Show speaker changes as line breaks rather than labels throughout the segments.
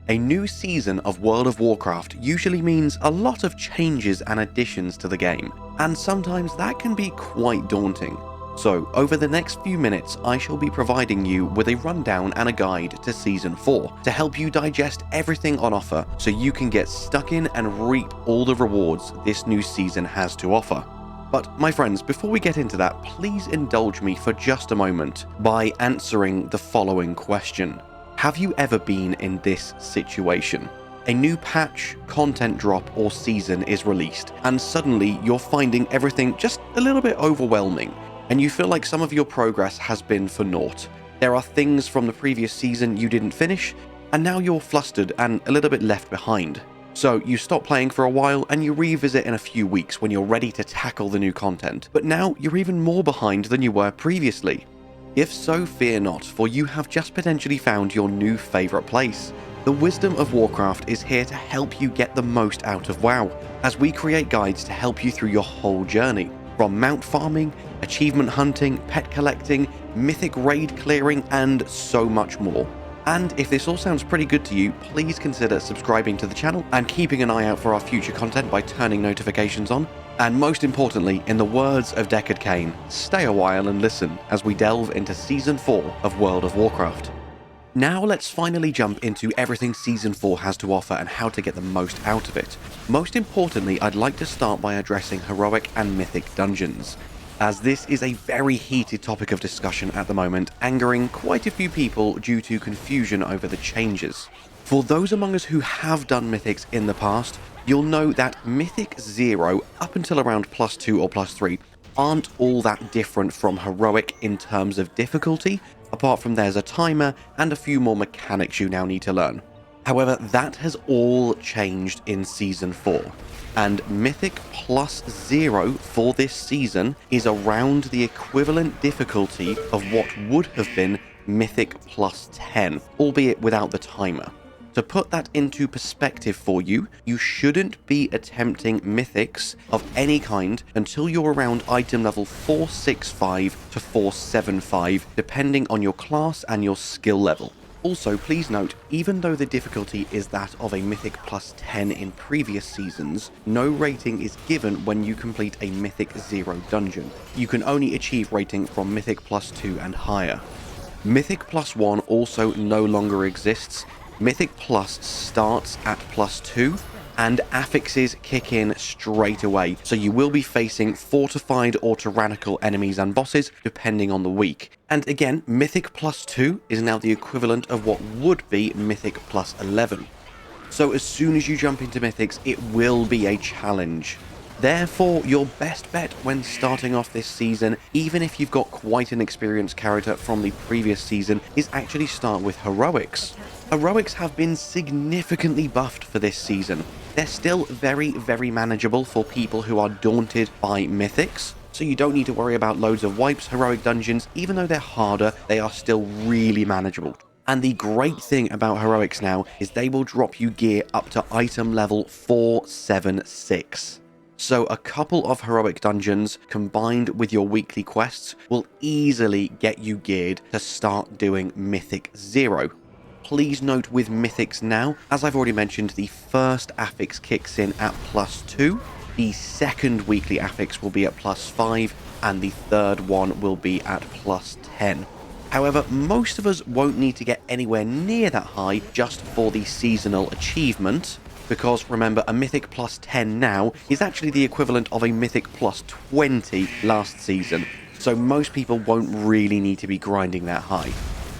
A new season of World of Warcraft usually means a lot of changes and additions to the game, and sometimes that can be quite daunting. So, over the next few minutes, I shall be providing you with a rundown and a guide to Season 4 to help you digest everything on offer so you can get stuck in and reap all the rewards this new season has to offer. But my friends, before we get into that, please indulge me for just a moment by answering the following question. Have you ever been in this situation? A new patch, content drop, or season is released, and suddenly you're finding everything just a little bit overwhelming, and you feel like some of your progress has been for naught. There are things from the previous season you didn't finish, and now you're flustered and a little bit left behind. So you stop playing for a while and you revisit in a few weeks when you're ready to tackle the new content, but now you're even more behind than you were previously. If so, fear not, for you have just potentially found your new favourite place. The Wisdom of Warcraft is here to help you get the most out of WoW, as we create guides to help you through your whole journey, from mount farming, achievement hunting, pet collecting, mythic raid clearing, and so much more. And if this all sounds pretty good to you, please consider subscribing to the channel and keeping an eye out for our future content by turning notifications on. And most importantly, in the words of Deckard Cain, stay a while and listen as we delve into Season 4 of World of Warcraft. Now let's finally jump into everything Season 4 has to offer and how to get the most out of it. Most importantly, I'd like to start by addressing heroic and mythic dungeons, as this is a very heated topic of discussion at the moment, angering quite a few people due to confusion over the changes. For those among us who have done mythics in the past, you'll know that Mythic 0 up until around +2 or +3 aren't all that different from heroic in terms of difficulty, apart from there's a timer and a few more mechanics you now need to learn. However, that has all changed in Season 4, and Mythic +0 for this season is around the equivalent difficulty of what would have been Mythic +10, albeit without the timer. To put that into perspective for you, you shouldn't be attempting mythics of any kind until you're around item level 465 to 475, depending on your class and your skill level. Also, please note, even though the difficulty is that of a Mythic +10 in previous seasons, no rating is given when you complete a Mythic 0 dungeon. You can only achieve rating from Mythic +2 and higher. Mythic +1 also no longer exists. Mythic Plus starts at +2, and affixes kick in straight away, so you will be facing fortified or tyrannical enemies and bosses depending on the week. And again, Mythic +2 is now the equivalent of what would be Mythic +11. So as soon as you jump into Mythics, it will be a challenge. Therefore, your best bet when starting off this season, even if you've got quite an experienced character from the previous season, is actually start with Heroics. Heroics have been significantly buffed for this season. They're still very manageable for people who are daunted by Mythics, so you don't need to worry about loads of wipes. Heroic dungeons, even though they're harder, they are still really manageable. And the great thing about Heroics now is they will drop you gear up to item level 476. So a couple of heroic dungeons combined with your weekly quests will easily get you geared to start doing Mythic 0. Please note with Mythics now, as I've already mentioned, the first affix kicks in at +2, the second weekly affix will be at +5, and the third one will be at +10. However, most of us won't need to get anywhere near that high just for the seasonal achievement, because remember, a Mythic +10 now is actually the equivalent of a Mythic +20 last season, so most people won't really need to be grinding that high.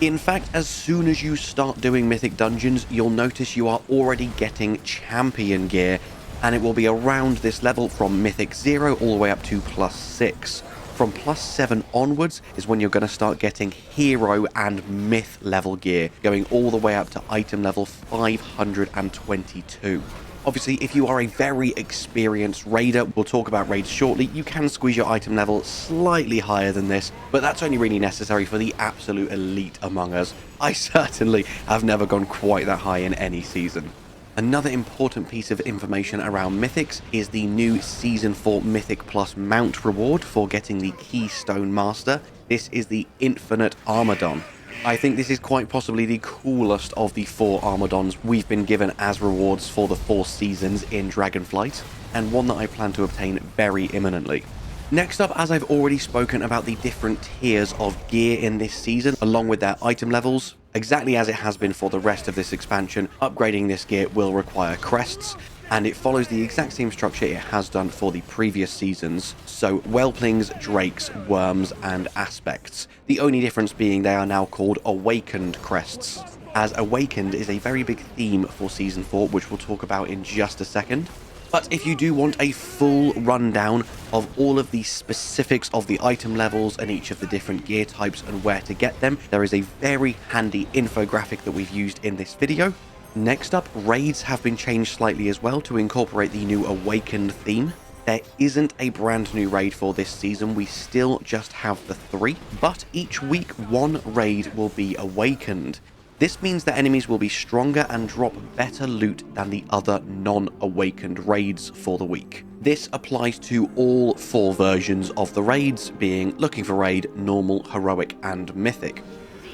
In fact, as soon as you start doing Mythic dungeons, you'll notice you are already getting champion gear, and it will be around this level from Mythic 0 all the way up to +6. From +7 onwards is when you're going to start getting hero and myth level gear, going all the way up to item level 522. Obviously, if you are a very experienced raider, we'll talk about raids shortly, you can squeeze your item level slightly higher than this, but that's only really necessary for the absolute elite among us. I certainly have never gone quite that high in any season. Another important piece of information around Mythics is the new Season 4 Mythic Plus mount reward for getting the Keystone Master. This is the Infinite Armadon. I think this is quite possibly the coolest of the 4 Armadons we've been given as rewards for the 4 seasons in Dragonflight, and one that I plan to obtain very imminently. Next up, as I've already spoken about the different tiers of gear in this season, along with their item levels, exactly as it has been for the rest of this expansion, upgrading this gear will require crests, and it follows the exact same structure it has done for the previous seasons, so whelplings, drakes, worms, and aspects. The only difference being they are now called awakened crests, as awakened is a very big theme for Season 4, which we'll talk about in just a second. But if you do want a full rundown of all of the specifics of the item levels and each of the different gear types and where to get them, there is a very handy infographic that we've used in this video. Next up, raids have been changed slightly as well to incorporate the new Awakened theme. There isn't a brand new raid for this season, we still just have the 3, but each week one raid will be awakened. This means that enemies will be stronger and drop better loot than the other non-awakened raids for the week. This applies to all 4 versions of the raids, being Looking for Raid, Normal, Heroic, and Mythic.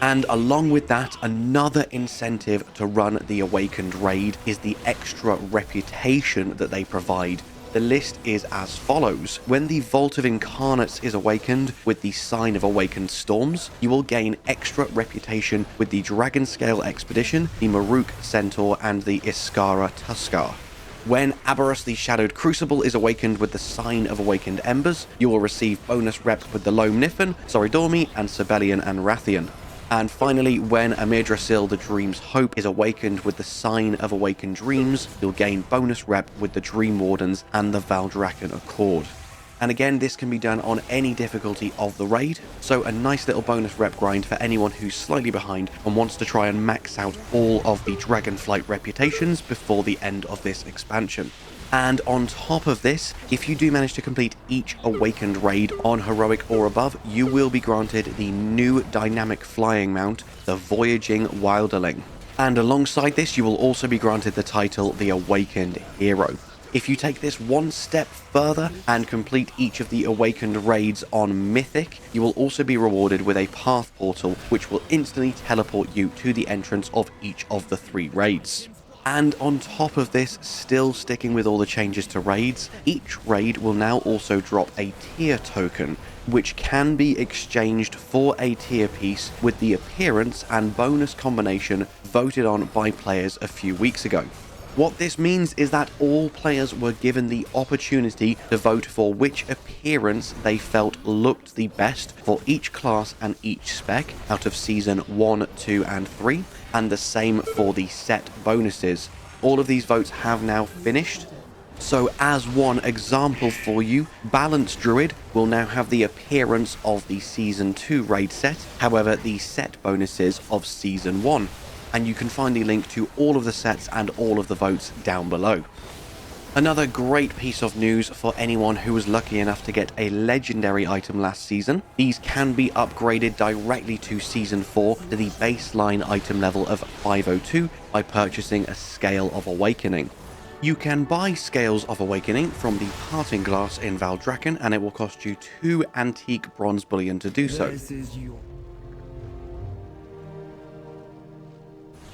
And along with that, another incentive to run the Awakened raid is the extra reputation that they provide. The list is as follows. When the Vault of Incarnates is awakened with the Sign of Awakened Storms, you will gain extra reputation with the Dragonscale Expedition, the Maruk Centaur, and the Iskara Tuskar. When Aberrus the Shadowed Crucible is awakened with the Sign of Awakened Embers, you will receive bonus rep with the Loam Niffen, Soridormi, and Sibelian and Rathian. And finally, when Amirdrasil the Dream's Hope is awakened with the Sign of Awakened Dreams, you'll gain bonus rep with the Dream Wardens and the Valdrakken Accord. And again, this can be done on any difficulty of the raid, so a nice little bonus rep grind for anyone who's slightly behind and wants to try and max out all of the Dragonflight reputations before the end of this expansion. And on top of this, if you do manage to complete each Awakened raid on Heroic or above, you will be granted the new dynamic flying mount, the Voyaging Wilderling. And alongside this, you will also be granted the title, the Awakened Hero. If you take this one step further and complete each of the Awakened raids on Mythic, you will also be rewarded with a path portal, which will instantly teleport you to the entrance of each of the 3 raids. And on top of this, still sticking with all the changes to raids, each raid will now also drop a tier token, which can be exchanged for a tier piece with the appearance and bonus combination voted on by players a few weeks ago. What this means is that all players were given the opportunity to vote for which appearance they felt looked the best for each class and each spec out of Season 1, 2, and 3, and the same for the set bonuses. All of these votes have now finished. So as one example for you, Balance Druid will now have the appearance of the Season 2 raid set, however the set bonuses of Season 1. And you can find the link to all of the sets and all of the votes down below. Another great piece of news for anyone who was lucky enough to get a legendary item last season. These can be upgraded directly to Season 4 to the baseline item level of 502 by purchasing a Scale of Awakening. You can buy Scales of Awakening from the Parting Glass in Valdrakken, and it will cost you 2 antique bronze bullion to do so.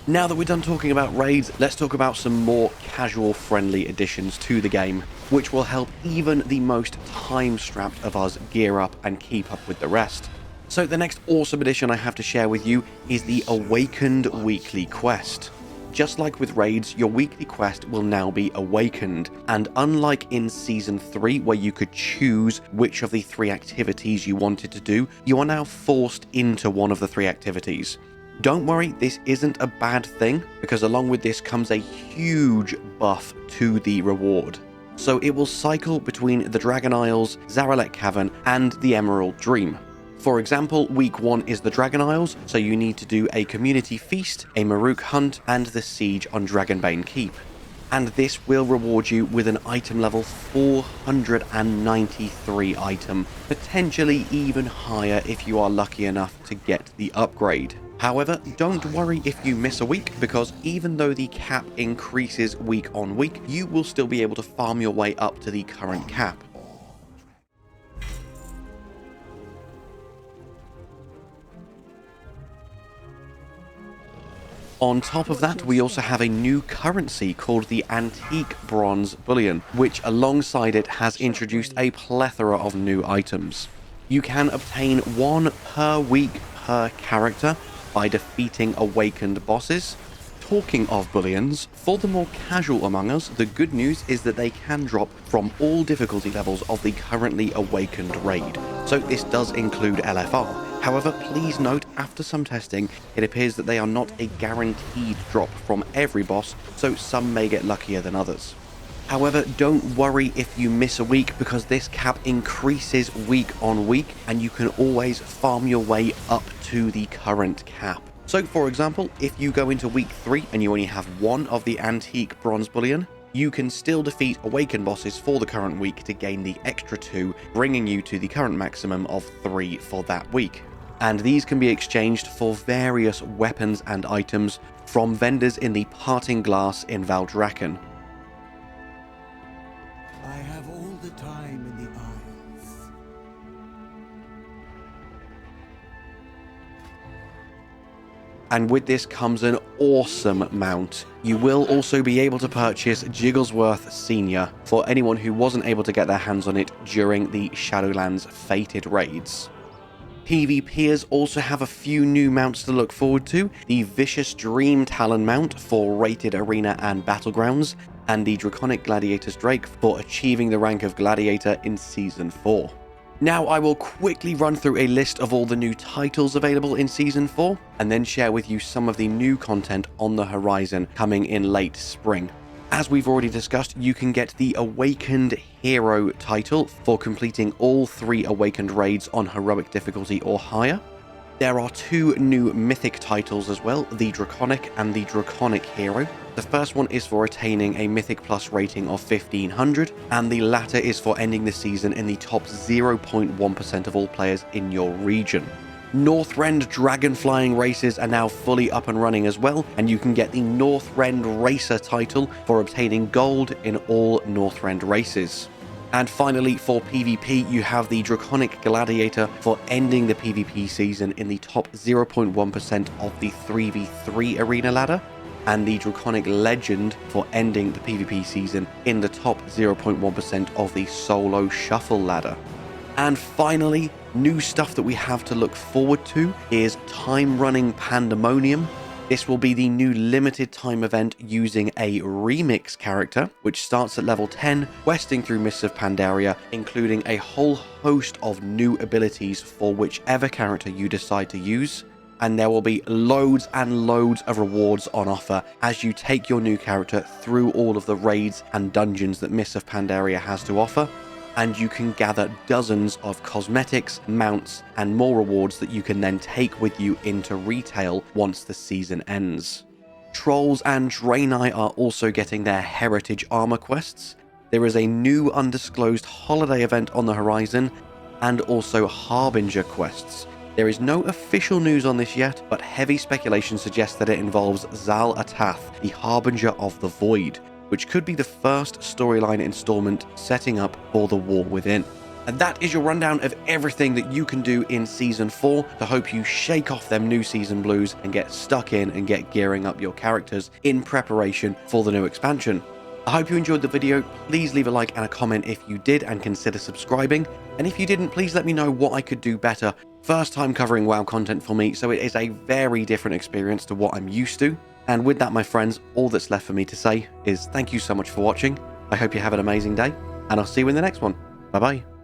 Now that we're done talking about raids, let's talk about some more casual-friendly additions to the game, which will help even the most time-strapped of us gear up and keep up with the rest. So the next awesome addition I have to share with you is the Awakened Weekly Quest. Just like with raids, your weekly quest will now be awakened, and unlike in Season 3 where you could choose which of the 3 activities you wanted to do, you are now forced into one of the 3 activities. Don't worry, this isn't a bad thing, because along with this comes a huge buff to the reward. So it will cycle between the Dragon Isles, Zaralek Cavern, and the Emerald Dream. For example, week 1 is the Dragon Isles, so you need to do a community feast, a Maruk hunt, and the siege on Dragonbane Keep. And this will reward you with an item level 493 item, potentially even higher if you are lucky enough to get the upgrade. However, don't worry if you miss a week, because even though the cap increases week on week, you will still be able to farm your way up to the current cap. On top of that, we also have a new currency called the Antique Bronze Bullion, which alongside it has introduced a plethora of new items. You can obtain 1 per week per character by defeating awakened bosses. Talking of bullions, for the more casual among us, the good news is that they can drop from all difficulty levels of the currently awakened raid. So this does include LFR. However, please note, after some testing, it appears that they are not a guaranteed drop from every boss, so some may get luckier than others. However, don't worry if you miss a week, because this cap increases week on week, and you can always farm your way up to the current cap. So, for example, if you go into week 3 and you only have 1 of the Antique Bronze Bullion, you can still defeat awakened bosses for the current week to gain the extra 2, bringing you to the current maximum of 3 for that week. And these can be exchanged for various weapons and items from vendors in the Parting Glass in Valdrakken.
I have all the time in the Isles.
And with this comes an awesome mount. You will also be able to purchase Jigglesworth Senior for anyone who wasn't able to get their hands on it during the Shadowlands Fated raids. PvPers also have a few new mounts to look forward to: the Vicious Dream Talon mount for Rated Arena and Battlegrounds, and the Draconic Gladiator's Drake for achieving the rank of Gladiator in Season 4. Now I will quickly run through a list of all the new titles available in Season 4, and then share with you some of the new content on the horizon coming in late spring. As we've already discussed, you can get the Awakened Hero title for completing all 3 Awakened raids on Heroic difficulty or higher. There are 2 new Mythic titles as well, the Draconic and the Draconic Hero. The first one is for attaining a Mythic Plus rating of 1500, and the latter is for ending the season in the top 0.1% of all players in your region. Northrend Dragonflying races are now fully up and running as well, and you can get the Northrend Racer title for obtaining gold in all Northrend races. And finally, for PvP, you have the Draconic Gladiator for ending the PvP season in the top 0.1% of the 3v3 arena ladder, and the Draconic Legend for ending the PvP season in the top 0.1% of the solo shuffle ladder. And finally, new stuff that we have to look forward to is Time Running Pandemonium. This will be the new limited time event using a remix character, which starts at level 10, questing through Mists of Pandaria, including a whole host of new abilities for whichever character you decide to use. And there will be loads and loads of rewards on offer as you take your new character through all of the raids and dungeons that Mists of Pandaria has to offer. And you can gather dozens of cosmetics, mounts, and more rewards that you can then take with you into retail once the season ends. Trolls and Draenei are also getting their heritage armor quests. There is a new undisclosed holiday event on the horizon, and also Harbinger quests. There is no official news on this yet, but heavy speculation suggests that it involves Zal Atath, the Harbinger of the Void, which could be the first storyline installment setting up for the War Within. And that is your rundown of everything that you can do in Season 4 to hope you shake off them new season blues and get stuck in and get gearing up your characters in preparation for the new expansion. I hope you enjoyed the video. Please leave a like and a comment if you did, and consider subscribing. And if you didn't, please let me know what I could do better. First time covering WoW content for me, so it is a very different experience to what I'm used to. And with that, my friends, all that's left for me to say is thank you so much for watching. I hope you have an amazing day, and I'll see you in the next one. Bye-bye.